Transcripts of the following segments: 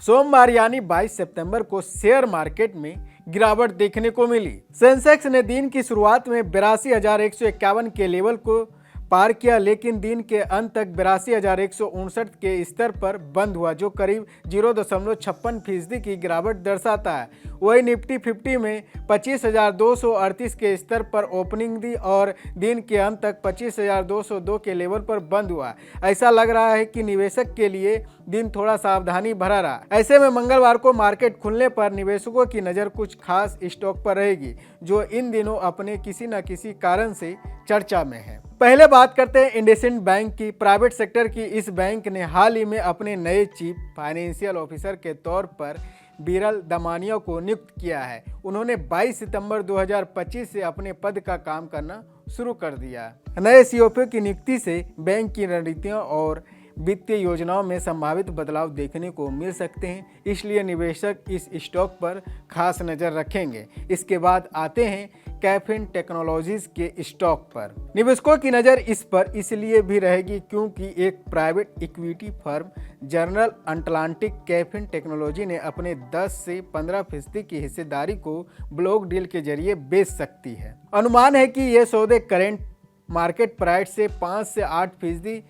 सोमवार यानी 22 सितंबर को शेयर मार्केट में गिरावट देखने को मिली। सेंसेक्स ने दिन की शुरुआत में 82,151 के लेवल को पार किया, लेकिन दिन के अंत तक 82,159 के स्तर पर बंद हुआ, जो करीब 0.56% की गिरावट दर्शाता है। वही निफ्टी 50 में 25,238 के स्तर पर ओपनिंग दी और दिन के अंत तक 25,202 के लेवल पर बंद हुआ। ऐसा लग रहा है कि निवेशक के लिए दिन थोड़ा सावधानी भरा रहा। ऐसे में मंगलवार को मार्केट खुलने पर निवेशकों की नज़र कुछ खास स्टॉक पर रहेगी, जो इन दिनों अपने किसी न किसी कारण से चर्चा में है। पहले बात करते हैं इंडसइंड बैंक की। प्राइवेट सेक्टर की इस बैंक ने हाल ही में अपने नए चीफ फाइनेंशियल ऑफिसर के तौर पर बिरल दमानिया को नियुक्त किया है। उन्होंने 22 सितंबर 2025 से अपने पद का काम करना शुरू कर दिया। नए सीईओ की नियुक्ति से बैंक की रणनीतियों और वित्तीय योजनाओं में संभावित बदलाव देखने को मिल सकते हैं, इसलिए निवेशक इस स्टॉक पर खास नज़र रखेंगे। इसके बाद आते हैं कैफिन टेक्नोलॉजीज के स्टॉक पर। निवेशकों की नज़र इस पर इसलिए भी रहेगी क्योंकि एक private equity firm general Atlantic caffeine technology ने अपने 10 से 15% की हिस्सेदारी को ब्लॉक डील के जरिए बेच सकती है। अनुमान है कि ये सौदे करेंट मार्केट प्राइस से 5 से 8%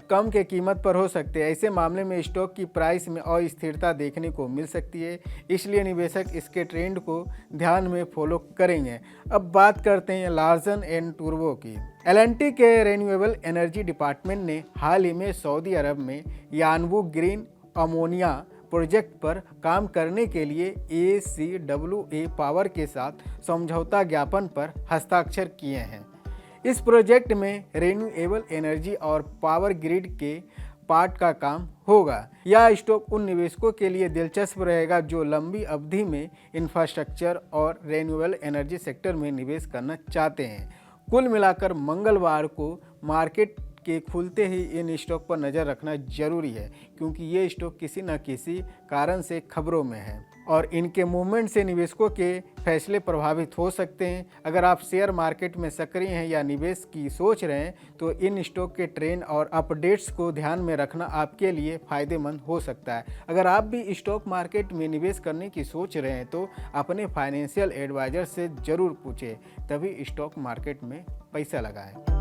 कम के कीमत पर हो सकते हैं। ऐसे मामले में स्टॉक की प्राइस में अस्थिरता देखने को मिल सकती है, इसलिए निवेशक इसके ट्रेंड को ध्यान में फॉलो करेंगे। अब बात करते हैं लार्सन एंड टूब्रो की। एल&टी के रिन्यूएबल एनर्जी डिपार्टमेंट ने हाल ही में सऊदी अरब में यानबू ग्रीन अमोनिया प्रोजेक्ट पर काम करने के लिए ACWA पावर के साथ समझौता ज्ञापन पर हस्ताक्षर किए हैं। इस प्रोजेक्ट में रिन्यूएबल एनर्जी और पावर ग्रिड के पार्ट का काम होगा। यह स्टॉक उन निवेशकों के लिए दिलचस्प रहेगा जो लंबी अवधि में इंफ्रास्ट्रक्चर और रिन्यूएबल एनर्जी सेक्टर में निवेश करना चाहते हैं। कुल मिलाकर मंगलवार को मार्केट के खुलते ही इन स्टॉक पर नज़र रखना जरूरी है, क्योंकि ये स्टॉक किसी न किसी कारण से खबरों में है और इनके मूवमेंट से निवेशकों के फैसले प्रभावित हो सकते हैं। अगर आप शेयर मार्केट में सक्रिय हैं या निवेश की सोच रहे हैं तो इन स्टॉक के ट्रेंड और अपडेट्स को ध्यान में रखना आपके लिए फ़ायदेमंद हो सकता है। अगर आप भी स्टॉक मार्केट में निवेश करने की सोच रहे हैं तो अपने फाइनेंशियल एडवाइज़र से ज़रूर पूछें, तभी स्टॉक मार्केट में पैसा लगाएं।